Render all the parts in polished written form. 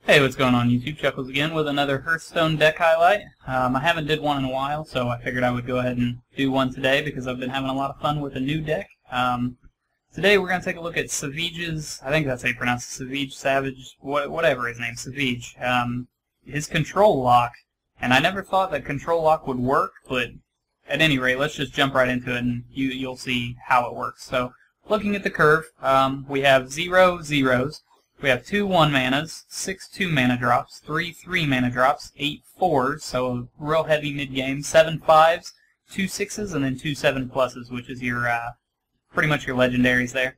Hey, what's going on YouTube? Chuckles again with another Hearthstone deck highlight. I haven't did one in a while, so I figured I would go ahead and do one today because I've been having a lot of fun with a new deck. Today we're going to take a look at Savjz, I think that's how you pronounce it, Savjz, whatever his name, Savjz. His control lock, and I never thought that control lock would work, but at any rate, let's just jump right into it and you'll see how it works. So, looking at the curve, we have 0 zeros. We have 2 1-manas, 6 2-mana drops, 3 3-mana drops, 8 4s, so a real heavy mid-game, 7 5s, 2 6s, and then 2 7+s, which is your pretty much your legendaries there.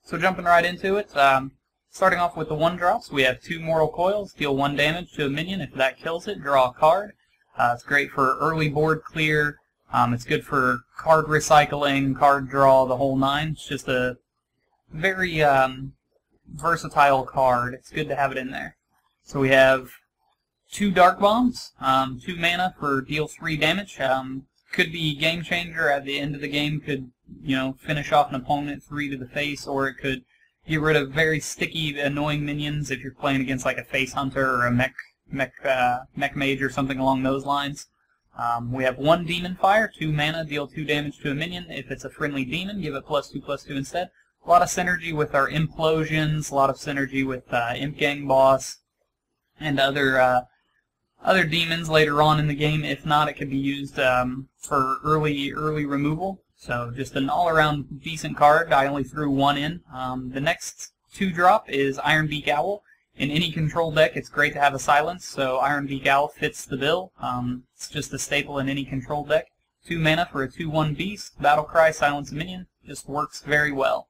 So jumping right into it, starting off with the 1-drops, we have 2 Mortal Coils, deal 1 damage to a minion. If that kills it, draw a card. It's great for early board clear. It's good for card recycling, card draw, the whole nine. It's just a very versatile card. It's good to have it in there. So we have 2 Dark Bombs, 2 mana for deal 3 damage. Could be game changer at the end of the game. Could, finish off an opponent 3 to the face, or it could get rid of very sticky, annoying minions if you're playing against like a face hunter or a mech mage or something along those lines. We have 1 Demon Fire, 2 mana, deal 2 damage to a minion. If it's a friendly demon, give it +2/+2 instead. A lot of synergy with our Implosions, a lot of synergy with Imp Gang Boss, and other demons later on in the game. If not, it could be used for early removal. So just an all-around decent card. I only threw 1 in. The next 2-drop is Ironbeak Owl. In any control deck, it's great to have a silence, so Ironbeak Owl fits the bill. It's just a staple in any control deck. 2 mana for a 2/1 beast. Battlecry, silence a minion. Just works very well.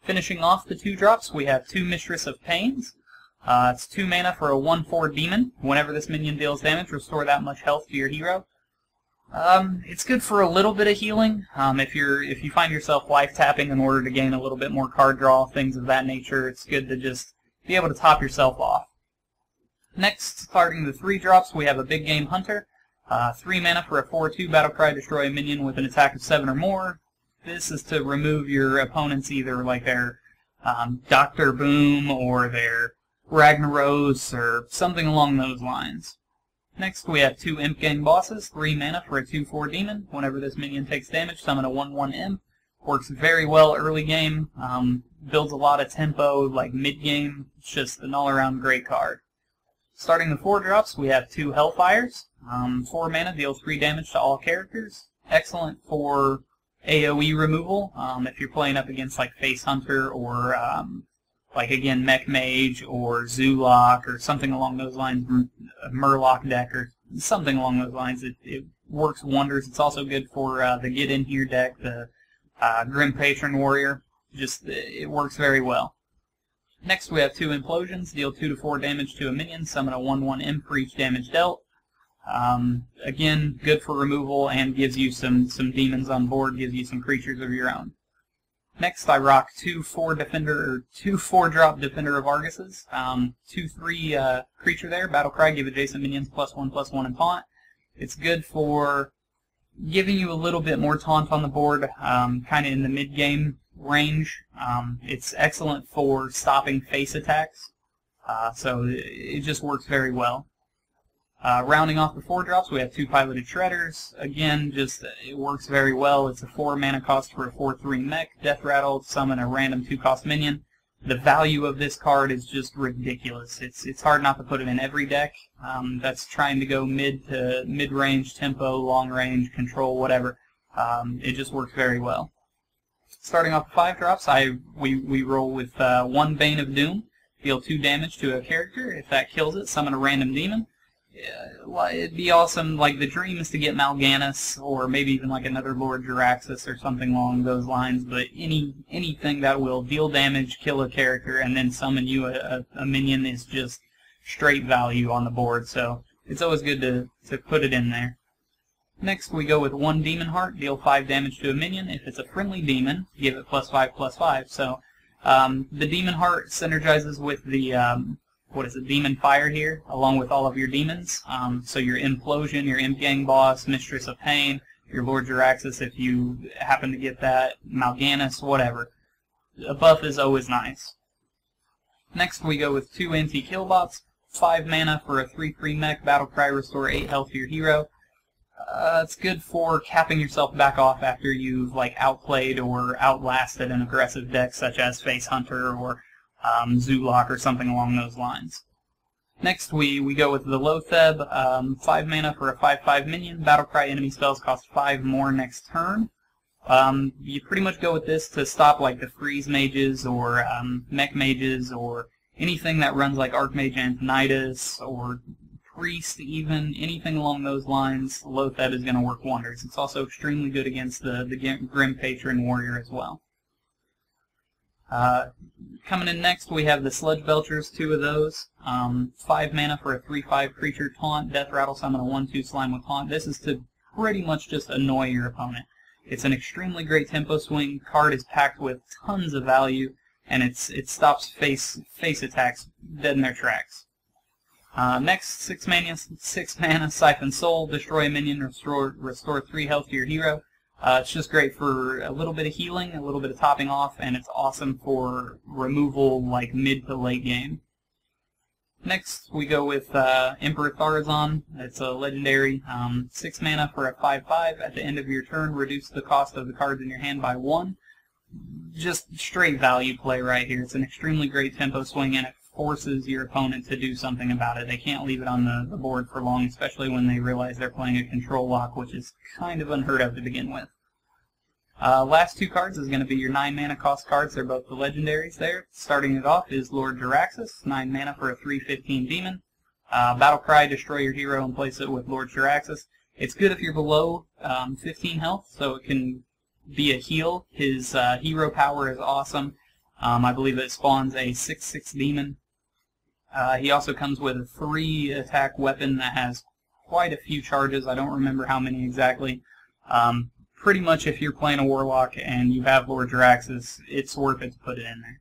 Finishing off the 2-drops, we have 2 Mistress of Pains. It's 2 mana for a 1/4 demon. Whenever this minion deals damage, restore that much health to your hero. It's good for a little bit of healing. If you find yourself life tapping in order to gain a little bit more card draw, things of that nature, it's good to just be able to top yourself off. Next, starting the 3-drops, we have a Big Game Hunter. 3 mana for a 4/2 Battlecry, destroy a minion with an attack of 7 or more. This is to remove your opponents, either like their Dr. Boom or their Ragnaros or something along those lines. Next, we have 2 Imp Gang Bosses, 3 mana for a 2/4 demon. Whenever this minion takes damage, summon a 1/1 imp. Works very well early game, builds a lot of tempo, like mid-game. It's just an all-around great card. Starting the 4-drops, we have 2 Hellfires. 4 mana, deal 3 damage to all characters. Excellent for AoE removal, if you're playing up against like Face Hunter or like again Mech Mage or Zoolock or something along those lines, Murloc deck or something along those lines. It works wonders. It's also good for the Get In Here deck, the Grim Patron Warrior. Just it works very well. Next we have 2 Implosions, deal 2 to 4 damage to a minion, summon a 1/1 imp for each damage dealt. Again, good for removal and gives you some demons on board, gives you some creatures of your own. Next, I rock 2 4-drop Defender of Arguses. 2/3 creature there, Battlecry, give adjacent minions +1/+1 and taunt. It's good for giving you a little bit more taunt on the board, kind of in the mid-game range. It's excellent for stopping face attacks, so it just works very well. Rounding off the 4-drops, we have 2 Piloted Shredders. Again, just it works very well. It's a 4 mana cost for a 4/3 mech. Death Rattle, summon a random 2-cost minion. The value of this card is just ridiculous. It's hard not to put it in every deck that's trying to go mid-range, tempo, long-range, control, whatever. It just works very well. Starting off the 5-drops, we roll with 1 Bane of Doom. Deal 2 damage to a character. If that kills it, summon a random demon. It'd be awesome. Like, the dream is to get Mal'Ganis, or maybe even like another Lord Jaraxxus or something along those lines, but anything that will deal damage, kill a character, and then summon you a minion is just straight value on the board, so it's always good to put it in there. Next, we go with 1 Demon Heart, deal 5 damage to a minion. If it's a friendly demon, give it +5/+5. So, the Demon Heart synergizes with the Demon Fire here, along with all of your demons. So your Implosion, your Imp Gang Boss, Mistress of Pain, your Lord Jaraxxus if you happen to get that, Mal'Ganis, whatever. A buff is always nice. Next we go with 2 anti-kill bots, 5 mana for a 3/3 mech, Battlecry, restore 8 health to your hero. It's good for capping yourself back off after you've outplayed or outlasted an aggressive deck such as Face Hunter or Zoolock or something along those lines. Next we go with the Lotheb, 5 mana for a 5/5 minion, Battlecry enemy spells cost 5 more next turn. You pretty much go with this to stop the freeze mages or mech mages or anything that runs like Archmage Antonidas or Priest even, anything along those lines. Lotheb is going to work wonders. It's also extremely good against the Grim Patron Warrior as well. Coming in next we have the Sludge Belchers, 2 of those. 5 mana for a 3/5 creature taunt, Death Rattle summon a 1/2 slime with taunt. This is to pretty much just annoy your opponent. It's an extremely great tempo swing, card is packed with tons of value, and it stops face attacks dead in their tracks. Next, 6 mana, Siphon Soul, destroy a minion, restore 3 health to your hero. It's just great for a little bit of healing, a little bit of topping off, and it's awesome for removal mid to late game. Next, we go with Emperor Tharazon. It's a legendary, 6 mana for a 5/5. At the end of your turn, reduce the cost of the cards in your hand by 1. Just straight value play right here. It's an extremely great tempo swing, and it forces your opponent to do something about it. They can't leave it on the board for long, especially when they realize they're playing a control lock, which is kind of unheard of to begin with. Last 2 cards is going to be your 9 mana cost cards. They're both the legendaries there. Starting it off is Lord Jaraxxus, 9 mana for a 3/15 demon. Battlecry, destroy your hero and place it with Lord Jaraxxus. It's good if you're below 15 health, so it can be a heal. His hero power is awesome. I believe it spawns a 6/6 demon. He also comes with a 3 attack weapon that has quite a few charges. I don't remember how many exactly. Pretty much if you're playing a Warlock and you have Lord Jaraxxus, it's worth it to put it in there.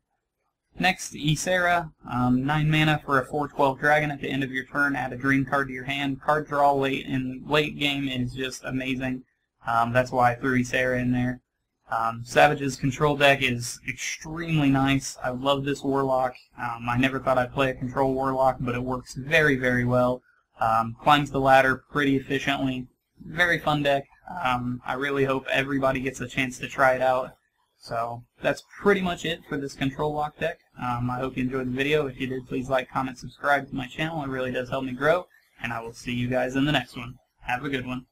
Next, Ysera, 9 mana for a 4/12 dragon. At the end of your turn, add a dream card to your hand. Card draw late in late game is just amazing. That's why I threw Ysera in there. Savjz's control deck is extremely nice. I love this Warlock. I never thought I'd play a control Warlock, but it works very, very well. Climbs the ladder pretty efficiently. Very fun deck. I really hope everybody gets a chance to try it out. So that's pretty much it for this control lock deck. I hope you enjoyed the video. If you did, please like, comment, subscribe to my channel. It really does help me grow. And I will see you guys in the next one. Have a good one.